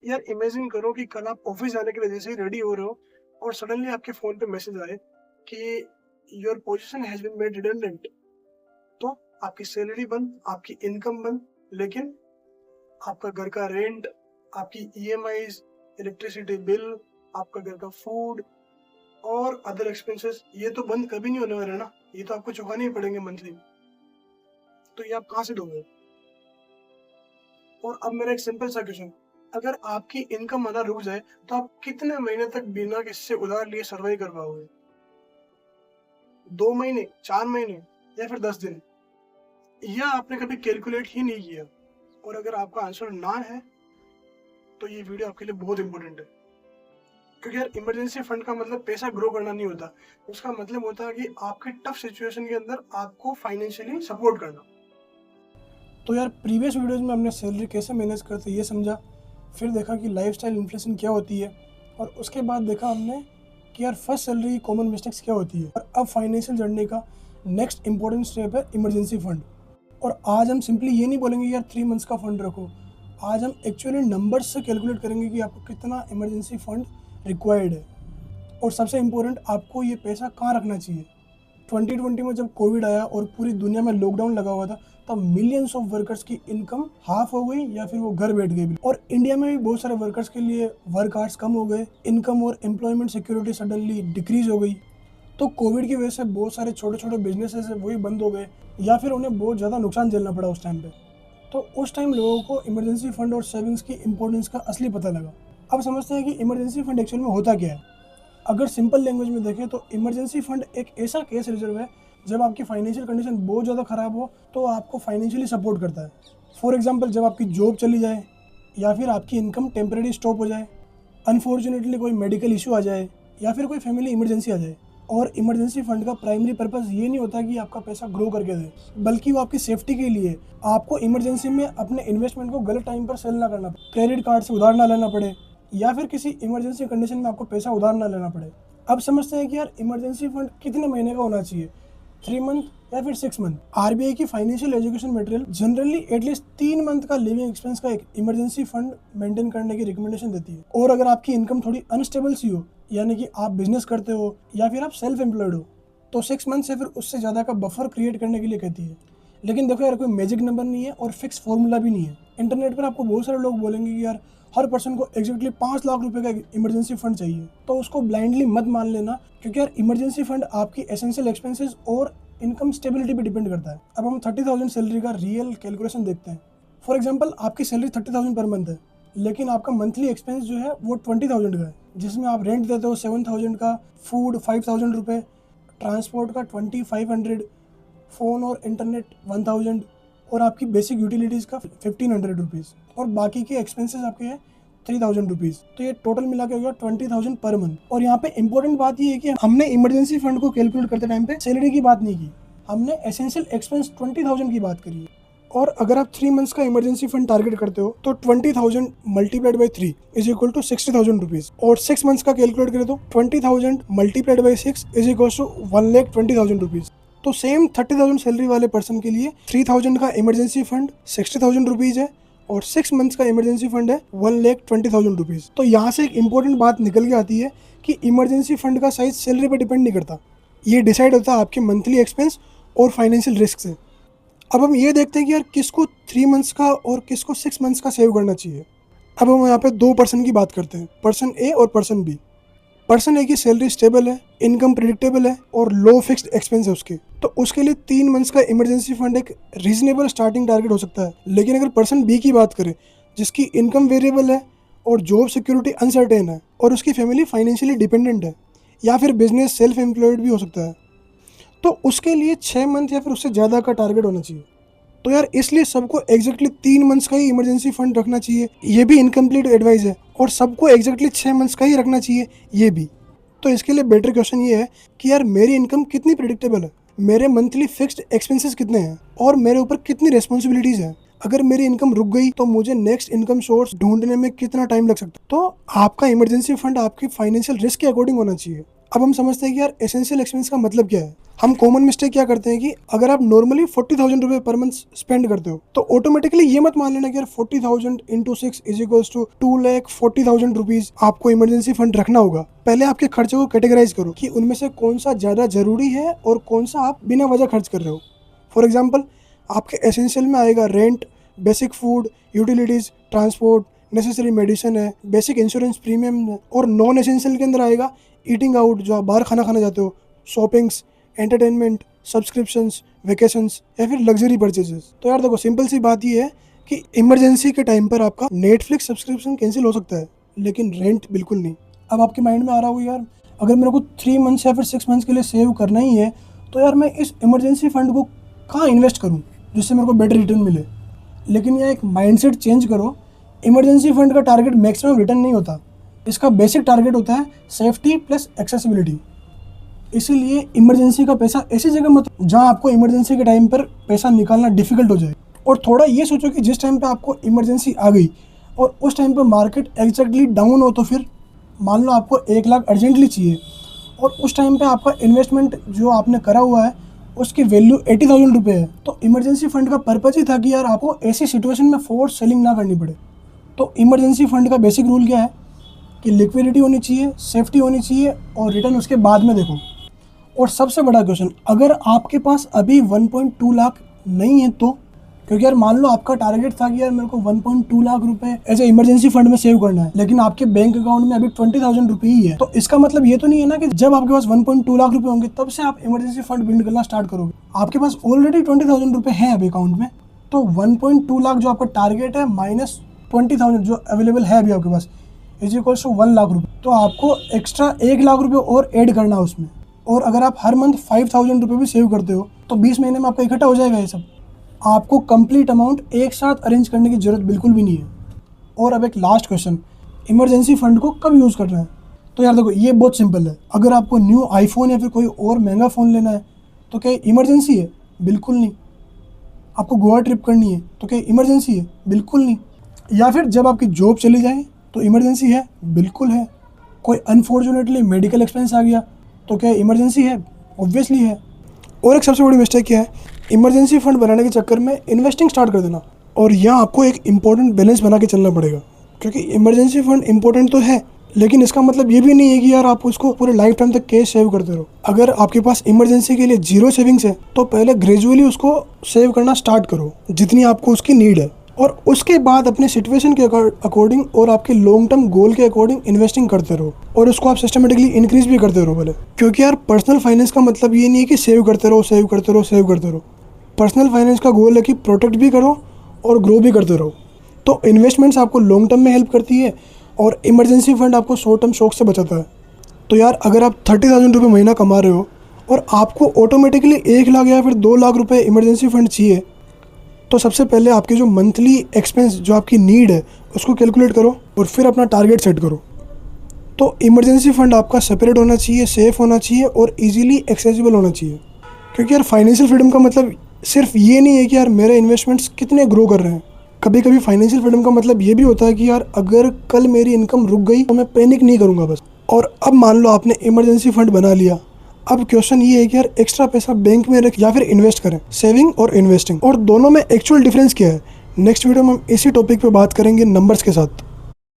यार इमेजिन करो कि कल आप ऑफिस जाने के लिए जैसे ही रेडी हो रहे हो और सडनली आपके फोन पे मैसेज आए कि your position has been made redundant. तो आपकी सैलरी बंद, आपकी इनकम बंद, लेकिन आपका घर का रेंट, आपकी ईएमआईज, इलेक्ट्रिसिटी बिल, आपका घर का फूड और अदर एक्सपेंसेस, ये तो बंद कभी नहीं होने वाले ना, ये तो आपको चुकाने ही पड़ेंगे मंथली। तो ये आप कहाँ से दोगे? और अब मेरा एक सिंपल सा क्वेश्चन, अगर आपकी इनकम आना रुक जाए तो आप कितने महीने तक बिना किसी से उधार लिए सर्वाइव कर पाओगे? 2 महीने, 4 महीने या फिर 10 दिन? यह आपने कभी कैलकुलेट ही नहीं किया। और अगर आपका आंसर ना है तो ये वीडियो आपके लिए बहुत इंपॉर्टेंट है, क्योंकि यार इमरजेंसी फंड का मतलब पैसा ग्रो करना नहीं होता। उसका मतलब होता है कि आपके टफ सिचुएशन के अंदर आपको फाइनेंशियली सपोर्ट करना। तो यार प्रीवियस वीडियोस में हमने सैलरी कैसे मैनेज करते ये समझा, फिर देखा कि लाइफस्टाइल इन्फ्लेशन क्या होती है, और उसके बाद देखा हमने कि यार फर्स्ट सैलरी की कॉमन मिस्टेक्स क्या होती है। और अब फाइनेंशियल जर्नी का नेक्स्ट इंपॉर्टेंट स्टेप है इमरजेंसी फंड। और आज हम सिंपली ये नहीं बोलेंगे यार 3 मंथ्स का फंड रखो, आज हम एक्चुअली नंबर्स से कैलकुलेट करेंगे कि आपको कितना इमरजेंसी फंड रिक्वायर्ड है। और सबसे इम्पोर्टेंट, आपको ये पैसा कहाँ रखना चाहिए। 2020 में जब कोविड आया और पूरी दुनिया में लॉकडाउन लगा हुआ था, तब मिलियंस ऑफ वर्कर्स की इनकम हाफ हो गई या फिर वो घर बैठ गए भी। और इंडिया में भी बहुत सारे वर्कर्स के लिए वर्क आवर्स कम हो गए, इनकम और एम्प्लॉयमेंट सिक्योरिटी सडनली डिक्रीज हो गई। तो कोविड की वजह से बहुत सारे छोटे छोटे बिजनेसेस है वही बंद हो गए, या फिर उन्हें बहुत ज़्यादा नुकसान झेलना पड़ा उस टाइम पे। तो उस टाइम लोगों को इमरजेंसी फंड और सेविंग्स की इंपॉर्टेंस का असली पता लगा। अब समझते हैं कि इमरजेंसी फंड एक्चुअल में होता क्या है। अगर सिंपल लैंग्वेज में देखें तो इमरजेंसी फंड एक ऐसा कैश रिजर्व है जब आपकी फाइनेंशियल कंडीशन बहुत ज़्यादा ख़राब हो तो आपको फाइनेंशियली सपोर्ट करता है। फॉर एग्जांपल, जब आपकी जॉब चली जाए या फिर आपकी इनकम टेम्परेरी स्टॉप हो जाए, अनफॉर्चुनेटली कोई मेडिकल इशू आ जाए या फिर कोई फैमिली इमरजेंसी आ जाए। और इमरजेंसी फंड का प्राइमरी पर्पस ये नहीं होता कि आपका पैसा ग्रो करके दे, बल्कि वो आपकी सेफ्टी के लिए। आपको इमरजेंसी में अपने इन्वेस्टमेंट को गलत टाइम पर सेल ना करना पड़े, क्रेडिट कार्ड से उधार ना लेना पड़े, या फिर किसी इमरजेंसी कंडीशन में आपको पैसा उधार ना लेना पड़े। अब समझते हैं कि यार इमरजेंसी फंड कितने महीने का होना चाहिए, 3 मंथ या फिर 6 मंथ। आरबीआई की financial education material generally at least 3 month का लिविंग एक्सपेंस का एक इमरजेंसी फंड मेंटेन करने की रिकमेंडेशन देती है। और अगर आपकी इनकम थोड़ी अनस्टेबल सी हो, यानी कि आप बिजनेस करते हो या फिर आप सेल्फ एम्प्लॉयड हो, तो 6 मंथ से फिर उससे ज़्यादा का बफर क्रिएट करने के लिए कहती है। लेकिन देखो यार, कोई मैजिक नंबर नहीं है और फिक्स फॉर्मूला भी नहीं है। इंटरनेट पर आपको बहुत सारे लोग बोलेंगे कि यार हर पर्सन को एग्जैक्टली 5 लाख रुपए का इमरजेंसी फंड चाहिए, तो उसको ब्लाइंडली मत मान लेना, क्योंकि यार इमरजेंसी फंड आपकी एसेंशियल एक्सपेंसेस और इनकम स्टेबिलिटी पे डिपेंड करता है। अब हम 30,000 सैलरी का रियल कैलकुलेशन देखते हैं। फॉर एग्जांपल, आपकी सैलरी 30,000 पर मंथ है, लेकिन आपका मंथली एक्सपेंस जो है वो 20,000 का है, जिसमें आप रेंट देते हो 7,000 का, फूड 5,000 रुपये, ट्रांसपोर्ट का 2,500, फ़ोन और इंटरनेट 1,000 और आपकी बेसिक यूटिलिटीज़ का 1,500 रुपीज़, और बाकी के एक्सपेंसेस आपके हैं 3,000 रुपीज़। तो ये टोटल मिला के होगा 20,000 पर मंथ। और यहाँ पे इंपॉर्टेंट बात ये है कि हमने इमरजेंसी फंड को कैलकुलेट करते टाइम पे सैलरी की बात नहीं की, हमने एसेंशियल एक्सपेंस 20,000 की बात करी है। और अगर आप 3 मंथ्स का इमरजेंसी फंड टारगेट करते हो तो 20,000 multiplied by 3 is equal to 60,000 rupees. और 6 मंथ्स का कैलकुलेट करें तो 20,000 multiplied by 6 is equal to 1,20,000 rupees. तो सेम 30,000 सैलरी वाले पर्सन के लिए 3,000 का इमरजेंसी फंड 60,000 रुपीज़ है, और 6 मंथ्स का इमरजेंसी फंड है 1,20,000 रुपीज़। तो यहाँ से एक इंपॉर्टेंट बात निकल के आती है कि इमरजेंसी फंड का साइज सैलरी पर डिपेंड नहीं करता, ये डिसाइड होता है आपके मंथली एक्सपेंस और फाइनेंशियल रिस्क से। अब हम ये देखते हैं कि यार किसको 3 मंथ्स का और किसको 6 मंथ्स का सेव करना चाहिए। अब हम यहाँ पे 2 पर्सन की बात करते हैं, पर्सन ए और पर्सन बी। पर्सन ए की सैलरी स्टेबल है, इनकम प्रिडिक्टेबल है और लो फिक्स्ड एक्सपेंस है उसके, तो उसके लिए 3 मंथ्स का इमरजेंसी फंड एक रीजनेबल स्टार्टिंग टारगेट हो सकता है। लेकिन अगर पर्सन बी की बात करें, जिसकी इनकम वेरिएबल है और जॉब सिक्योरिटी अनसर्टेन है और उसकी फैमिली फाइनेंशियली डिपेंडेंट है, या फिर बिजनेस सेल्फ एम्प्लॉयड भी हो सकता है, तो उसके लिए 6 मंथ या फिर उससे ज़्यादा का टारगेट होना चाहिए। तो यार इसलिए सबको एग्जैक्टली 3 मंथ्स का ही इमरजेंसी फंड रखना चाहिए, ये भी इनकम्प्लीट एडवाइस है, और सबको एग्जैक्टली 6 मंथ्स का ही रखना चाहिए, ये भी। तो इसके लिए बेटर क्वेश्चन ये है कि यार मेरी इनकम कितनी प्रिडिक्टेबल है, मेरे मंथली फिक्स्ड एक्सपेंसेस कितने हैं और मेरे ऊपर कितनी रिस्पॉन्सिबिलिटीज़ हैं। अगर मेरी इनकम रुक गई तो मुझे नेक्स्ट इनकम सोर्स ढूंढने में कितना टाइम लग सकता है। तो आपका इमरजेंसी फंड आपकी फाइनेंशियल रिस्क के अकॉर्डिंग होना चाहिए। अब हम समझते हैं कि यार एसेंशियल एक्सपेंस का मतलब क्या है। हम कॉमन मिस्टेक क्या करते हैं कि अगर आप नॉर्मली 40,000 रुपये पर मंथ स्पेंड करते हो तो ऑटोमेटिकली ये मत मान लेना कि यार 40,000 into 6 is equals to 2,40,000 rupees आपको इमरजेंसी फंड रखना होगा। पहले आपके खर्चों को कैटेगराइज करो कि उनमें से कौन सा ज़्यादा जरूरी है और कौन सा आप बिना वजह खर्च कर रहे हो। फॉर एग्जाम्पल, आपके एसेंशियल में आएगा rent, basic food, utilities, transport, necessary medicine है, बेसिक इंश्योरेंस प्रीमियम है, और नॉन एसेंशियल के अंदर आएगा ईटिंग आउट, जो आप बाहर खाना खाने जाते हो, शॉपिंग्स, एंटरटेनमेंट, सब्सक्रिप्शंस, वेकेशंस या फिर लग्जरी परचेजेस। तो यार देखो, सिंपल सी बात ये है कि इमरजेंसी के टाइम पर आपका नेटफ्लिक्स सब्सक्रिप्शन कैंसिल हो सकता है, लेकिन रेंट बिल्कुल नहीं। अब आपके माइंड में आ रहा होगा यार, अगर मेरे को 3 मंथ्स या फिर 6 मंथ्स के लिए सेव करना ही है तो यार मैं इस इमरजेंसी फंड को कहाँ इन्वेस्ट करूँ जिससे मेरे को बेटर रिटर्न मिले। लेकिन यह एक माइंडसेट चेंज करो, इमरजेंसी फंड का टारगेट मैक्सिमम रिटर्न नहीं होता, इसका बेसिक टारगेट होता है सेफ्टी प्लस एक्सेसिबिलिटी। इसीलिए इमरजेंसी का पैसा ऐसी जगह मत जहां आपको इमरजेंसी के टाइम पर पैसा निकालना डिफिकल्ट हो जाए। और थोड़ा ये सोचो कि जिस टाइम पे आपको इमरजेंसी आ गई और उस टाइम पे मार्केट एग्जैक्टली डाउन हो, तो फिर मान लो आपको 1 लाख अर्जेंटली चाहिए और उस टाइम पे आपका इन्वेस्टमेंट जो आपने करा हुआ है उसकी वैल्यू 80,000 रुपये है। तो इमरजेंसी फंड का पर्पज़ ही था कि यार आपको ऐसी सिचुएशन में फोर्स सेलिंग ना करनी पड़े। तो इमरजेंसी फंड का बेसिक रूल क्या है कि लिक्विडिटी होनी चाहिए, सेफ्टी होनी चाहिए और रिटर्न उसके बाद में देखो। और सबसे बड़ा क्वेश्चन, अगर आपके पास अभी 1.2 लाख नहीं है तो, क्योंकि यार मान लो आपका टारगेट था कि यार मेरे को 1.2 लाख रुपए ऐसे इमरजेंसी फंड में सेव करना है, लेकिन आपके बैंक अकाउंट में अभी 20,000 रुपये ही है, तो इसका मतलब ये तो नहीं है ना कि जब आपके पास 1.2 लाख रुपए होंगे तब से आप इमरजेंसी फंड बिल्ड करना स्टार्ट करोगे। आपके पास ऑलरेडी 20,000 रुपये है अभी अकाउंट में, तो 1.2 लाख जो आपका टारगेट है माइनस 20,000 जो अवेलेबल है अभी आपके पास इज इक्वल्स टू 1 लाख रुपये। तो आपको एक्स्ट्रा 1 लाख रुपये और ऐड करना है उसमें। और अगर आप हर मंथ 5,000 रुपये भी सेव करते हो तो 20 महीने में आपका इकट्ठा हो जाएगा ये सब। आपको कंप्लीट अमाउंट एक साथ अरेंज करने की ज़रूरत बिल्कुल भी नहीं है। और अब एक लास्ट क्वेश्चन, इमरजेंसी फंड को कब यूज़ करना है? तो यार देखो, ये बहुत सिंपल है। अगर आपको न्यू आईफोन या फिर कोई और महंगा फ़ोन लेना है तो क्या इमरजेंसी है? बिल्कुल नहीं। आपको गोवा ट्रिप करनी है तो क्या इमरजेंसी है? बिल्कुल नहीं। या फिर जब आपकी जॉब चली जाए तो इमरजेंसी है? बिल्कुल है। कोई अनफॉर्चुनेटली मेडिकल एक्सपेंस आ गया तो क्या इमरजेंसी है? ऑब्वियसली है। और एक सबसे बड़ी मिस्टेक क्या है, इमरजेंसी फंड बनाने के चक्कर में इन्वेस्टिंग स्टार्ट कर देना। और यहाँ आपको एक इंपॉर्टेंट बैलेंस बना के चलना पड़ेगा, क्योंकि इमरजेंसी फंड इंपॉर्टेंट तो है, लेकिन इसका मतलब ये भी नहीं है कि यार आप उसको पूरे लाइफ टाइम तक कैश सेव करते रहो। अगर आपके पास इमरजेंसी के लिए 0 सेविंग्स है तो पहले ग्रेजुअली उसको सेव करना स्टार्ट करो जितनी आपको उसकी नीड है, और उसके बाद अपने सिचुएशन के अकॉर्डिंग और आपके लॉन्ग टर्म गोल के अकॉर्डिंग इन्वेस्टिंग करते रहो, और उसको आप सिस्टमेटिकली इंक्रीज भी करते रहो भले। क्योंकि यार पर्सनल फाइनेंस का मतलब ये नहीं है कि सेव करते रहो सेव करते रहो सेव करते रहो। पर्सनल फाइनेंस का गोल है कि प्रोटेक्ट भी करो और ग्रो भी करते रहो। तो इन्वेस्टमेंट्स आपको लॉन्ग टर्म में हेल्प करती है और इमरजेंसी फंड आपको शॉर्ट टर्म शॉक से बचाता है। तो यार अगर आप 30,000 रुपये महीना कमा रहे हो और आपको ऑटोमेटिकली 1 लाख या फिर 2 लाख रुपये इमरजेंसी फंड चाहिए, तो सबसे पहले आपके जो मंथली एक्सपेंस जो आपकी नीड है उसको कैलकुलेट करो और फिर अपना टारगेट सेट करो। तो इमरजेंसी फंड आपका सेपरेट होना चाहिए, सेफ होना चाहिए और इजीली एक्सेसिबल होना चाहिए। क्योंकि यार फाइनेंशियल फ्रीडम का मतलब सिर्फ ये नहीं है कि यार मेरे इन्वेस्टमेंट्स कितने ग्रो कर रहे हैं। कभी कभी फाइनेंशियल फ्रीडम का मतलब ये भी होता है कि यार अगर कल मेरी इनकम रुक गई तो मैं पैनिक नहीं करूँगा बस। और अब मान लो आपने इमरजेंसी फंड बना लिया, अब क्वेश्चन ये है कि यार एक्स्ट्रा पैसा बैंक में रख या फिर इन्वेस्ट करें, सेविंग और इन्वेस्टिंग, और दोनों में एक्चुअल डिफरेंस क्या है। नेक्स्ट वीडियो में हम इसी टॉपिक पे बात करेंगे नंबर्स के साथ।